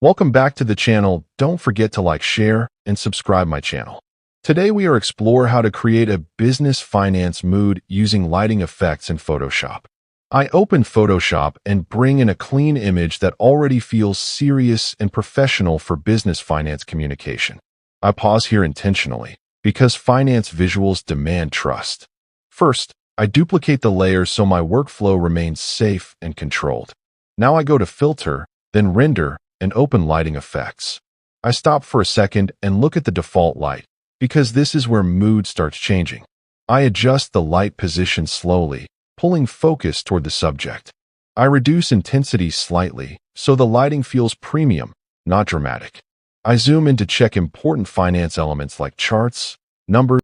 Welcome back to the channel. Don't forget to like, share, and subscribe my channel. Today we are explore how to create a business finance mood using lighting effects in Photoshop. I open Photoshop and bring in a clean image that already feels serious and professional for business finance communication. I pause here intentionally because finance visuals demand trust. First, I duplicate the layers so my workflow remains safe and controlled. Now I go to Filter, then Render, and open lighting effects. I stop for a second and look at the default light, because this is where mood starts changing. I adjust the light position slowly, pulling focus toward the subject. I reduce intensity slightly, so the lighting feels premium, not dramatic. I zoom in to check important finance elements like charts, numbers,